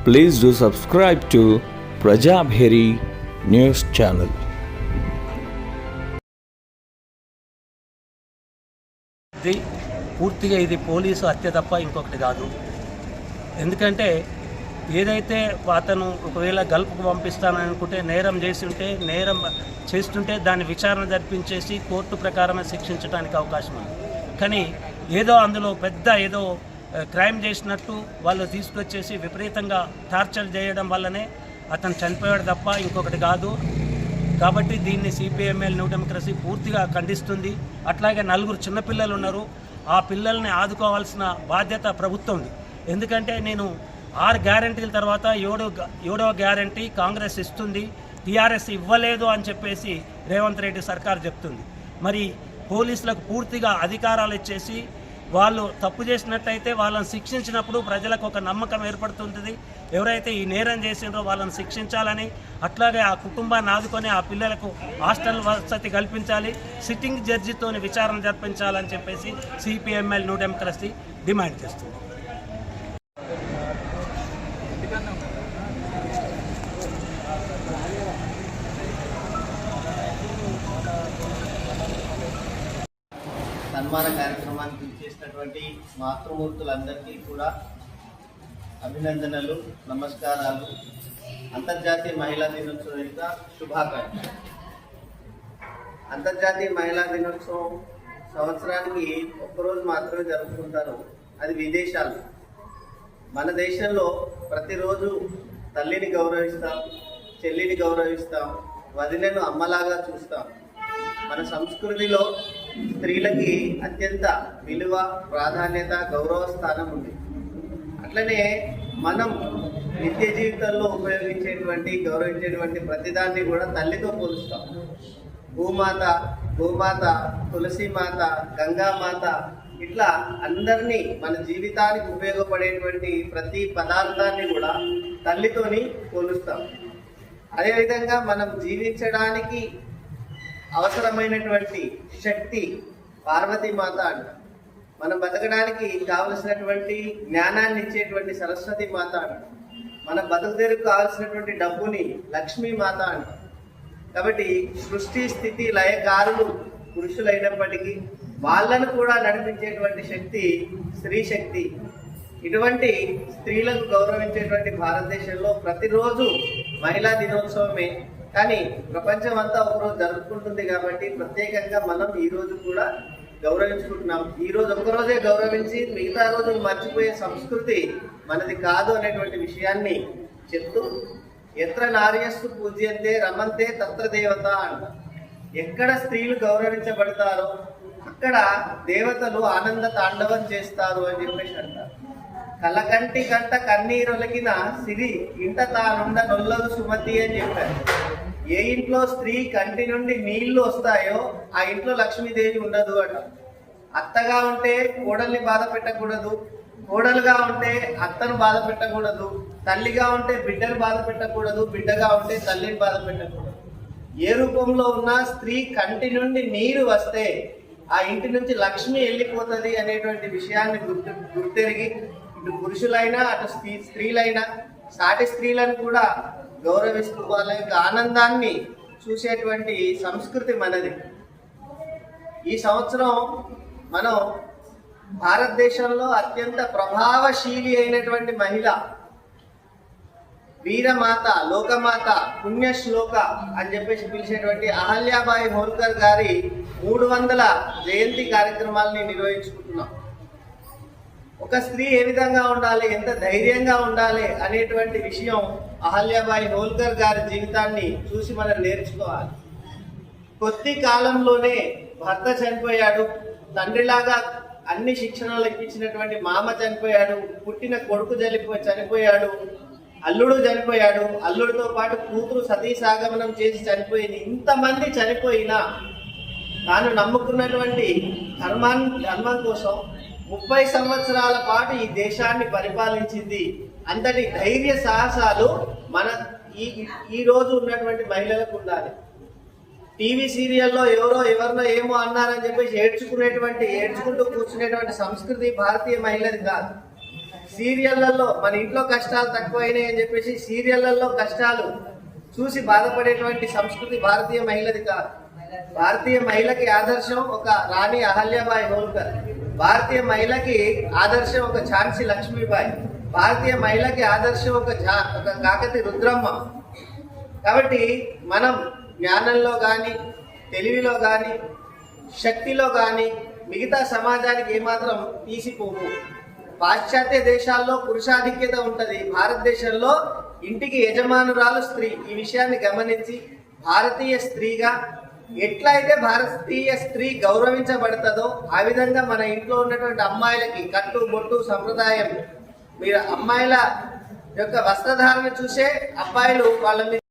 Please do subscribe to Prajabheri News Channel. పూర్తిగా ఇది police హత్య తప్ప ఇంకొకటి కాదు. ఎందుకంటే ఏదైతే అతను ఒకవేళ గల్ఫ్కు పంపిస్తాననుకుంటే నేరం చేస్తుంటే దాన్ని విచారణ జరిపించేసి కోర్టు ప్రకారమే శిక్షించడానికి అవకాశం ఉంది. కానీ అందులో పెద్ద క్రైమ్ చేసినట్టు వాళ్ళు తీసుకొచ్చేసి విపరీతంగా టార్చర్ చేయడం వల్లనే అతను చనిపోయాడు తప్ప ఇంకొకటి కాదు. కాబట్టి దీన్ని సిపిఎంఎల్ న్యూ డెమోక్రసీ పూర్తిగా ఖండిస్తుంది. అట్లాగే 4 చిన్నపిల్లలు ఉన్నారు. ఆ పిల్లల్ని ఆదుకోవాల్సిన బాధ్యత ప్రభుత్వంది. ఎందుకంటే నేను 6 గ్యారంటీల తర్వాత 7వ గ్యారంటీ కాంగ్రెస్ ఇస్తుంది, టీఆర్ఎస్ ఇవ్వలేదు అని చెప్పేసి రేవంత్ రెడ్డి సర్కార్ చెప్తుంది. మరి పోలీసులకు పూర్తిగా అధికారాలు ఇచ్చేసి వాళ్ళు తప్పు చేసినట్టయితే వాళ్ళని శిక్షించినప్పుడు ప్రజలకు ఒక నమ్మకం ఏర్పడుతుంది. ఎవరైతే ఈ నేరం చేసిండ్రో వాళ్ళని శిక్షించాలని, అట్లాగే ఆ కుటుంబాన్ని ఆదుకొని ఆ పిల్లలకు హాస్టల్ వసతి కల్పించాలి, సిట్టింగ్ జడ్జితో విచారణ జరిపించాలని చెప్పేసి సిపిఎంఎల్ న్యూ డెమోక్రసీ డిమాండ్ చేస్తుంది. సన్మాన కార్యక్రమానికి చేసినటువంటి మాతృమూర్తులందరికీ కూడా అభినందనలు, నమస్కారాలు. అంతర్జాతీయ మహిళా దినోత్సవం యొక్క శుభాకాంక్షలు. అంతర్జాతీయ మహిళా దినోత్సవం సంవత్సరానికి ఒక్కరోజు మాత్రమే జరుపుకుంటారు, అది విదేశాలు. మన దేశంలో ప్రతిరోజు తల్లిని గౌరవిస్తాం, చెల్లిని గౌరవిస్తాం, వదినను అమ్మలాగా చూస్తాం. మన సంస్కృతిలో స్త్రీలకి అత్యంత విలువ, ప్రాధాన్యత, గౌరవ స్థానం ఉంది. అట్లనే మనం నిత్య జీవితంలో గౌరవించేటువంటి ప్రతిదాన్ని కూడా తల్లితో పోలుస్తాం. భూమాత, గోమాత, తులసీమాత, గంగామాత, ఇట్లా అందరినీ మన జీవితానికి ఉపయోగపడేటువంటి ప్రతి పదార్థాన్ని కూడా తల్లితోని పోలుస్తాం. అదేవిధంగా మనం జీవించడానికి అవసరమైనటువంటి శక్తి పార్వతీమాత అంట. మనం బతకడానికి కావలసినటువంటి జ్ఞానాన్ని ఇచ్చేటువంటి సరస్వతి మాత అంట. మన బతుకుదేరుకు కావలసినటువంటి డబ్బుని లక్ష్మీమాత అంట. కాబట్టి సృష్టి స్థితి లయకారులు పురుషులైనప్పటికీ వాళ్ళను కూడా నడిపించేటువంటి శక్తి స్త్రీ శక్తి. ఇటువంటి స్త్రీలకు గౌరవించేటువంటి భారతదేశంలో ప్రతిరోజు మహిళా దినోత్సవమే. కానీ ప్రపంచం అంతా ఒకరోజు జరుపుకుంటుంది కాబట్టి ప్రత్యేకంగా మనం ఈ రోజు కూడా గౌరవించుకుంటున్నాం. ఈ రోజు ఒక్కరోజే గౌరవించి మిగతా రోజులు మర్చిపోయే సంస్కృతి మనది కాదు అనేటువంటి విషయాన్ని చెప్తూ, ఎత్ర నార్యస్తు పూజ్యంతే రమంతే తత్ర దేవత అంట. ఎక్కడ స్త్రీలు గౌరవించబడతారో అక్కడ దేవతలు ఆనంద తాండవం చేస్తారు అని చెప్పేసి అంటారు. కలకంటి కంట కన్నీరొలికిన సిరి ఇంట తానుండ నొల్లదు సుమతి అని చెప్పారు. ఏ ఇంట్లో స్త్రీ కంటి నుండి నీళ్లు వస్తాయో ఆ ఇంట్లో లక్ష్మీదేవి ఉండదు అట. అత్తగా ఉంటే కోడల్ని బాధ పెట్టకూడదు, కోడలుగా ఉంటే అత్తను బాధ పెట్టకూడదు, తల్లిగా ఉంటే బిడ్డను బాధ పెట్టకూడదు, బిడ్డగా ఉంటే తల్లిని బాధ పెట్టకూడదు. ఏ రూపంలో ఉన్నా స్త్రీ కంటి నుండి నీరు వస్తే ఆ ఇంటి నుంచి లక్ష్మి వెళ్ళిపోతుంది అనేటువంటి విషయాన్ని గుర్తెరిగి ఇటు పురుషులైనా అటు స్త్రీలైనా సాటి స్త్రీలను కూడా గౌరవిస్తూ వాళ్ళ యొక్క ఆనందాన్ని చూసేటువంటి సంస్కృతి మనది. ఈ సంవత్సరం మనం భారతదేశంలో అత్యంత ప్రభావశీలి అయినటువంటి మహిళ, వీరమాత, లోకమాత, పుణ్యశ్లోక అని చెప్పేసి పిలిచేటువంటి అహల్యాబాయి హోల్కర్ గారి 300వ జయంతి కార్యక్రమాలని నిర్వహించుకుంటున్నాం. ఒక స్త్రీ ఏ విధంగా ఉండాలి, ఎంత ధైర్యంగా ఉండాలి అనేటువంటి విషయం అహల్యాబాయి హోల్కర్ గారి జీవితాన్ని చూసి మనం నేర్చుకోవాలి. కొద్ది కాలంలోనే భర్త చనిపోయాడు, తండ్రిలాగా అన్ని శిక్షణలు ఇప్పించినటువంటి మామ చనిపోయాడు, పుట్టిన కొడుకు చనిపోయాడు, అల్లుడు చనిపోయాడు, అల్లుడితో పాటు కూతురు సతీసాగమనం చేసి చనిపోయింది. ఇంతమంది చనిపోయినా తాను నమ్ముకున్నటువంటి ధర్మం కోసం 30 సంవత్సరాల పాటు ఈ దేశాన్ని పరిపాలించింది. అంతటి ధైర్య సాహసాలు మన ఈ రోజు ఉన్నటువంటి మహిళలకు ఉండాలి. టీవీ సీరియల్లో ఎవరినో ఏమో అన్నారని చెప్పేసి ఏడ్చుకుంటూ కూర్చునేటువంటి సంస్కృతి భారతీయ మహిళది కాదు. సీరియళ్లలో మన ఇంట్లో కష్టాలు తక్కువైనాయి అని చెప్పేసి సీరియళ్లలో కష్టాలు చూసి బాధపడేటువంటి సంస్కృతి భారతీయ మహిళది కాదు. భారతీయ మహిళకి ఆదర్శం ఒక రాణి అహల్యాబాయి హోల్కర్, భారతీయ మహిళకి ఆదర్శం ఒక ఝాన్సీ లక్ష్మీబాయి, భారతీయ మహిళకి ఆదర్శం ఒక కాకతి రుద్రమ్మ. కాబట్టి మనం జ్ఞానంలో కానీ, తెలివిలో కానీ, శక్తిలో కానీ మిగతా సమాజానికి ఏమాత్రం తీసిపోవు. పాశ్చాత్య దేశాల్లో పురుషాధిక్యత ఉంటుంది, భారతదేశంలో ఇంటికి యజమానురాలు స్త్రీ. ఈ విషయాన్ని గమనించి భారతీయ స్త్రీగా ఎట్లయితే భారతీయ స్త్రీ గౌరవించబడుతుందో ఆ విధంగా మన ఇంట్లో ఉన్నటువంటి అమ్మాయిలకి కట్టు బొట్టు సంప్రదాయం, మీరు అమ్మాయిల యొక్క వస్త్రధారణ చూసే అబ్బాయిలు వాళ్ళ మీద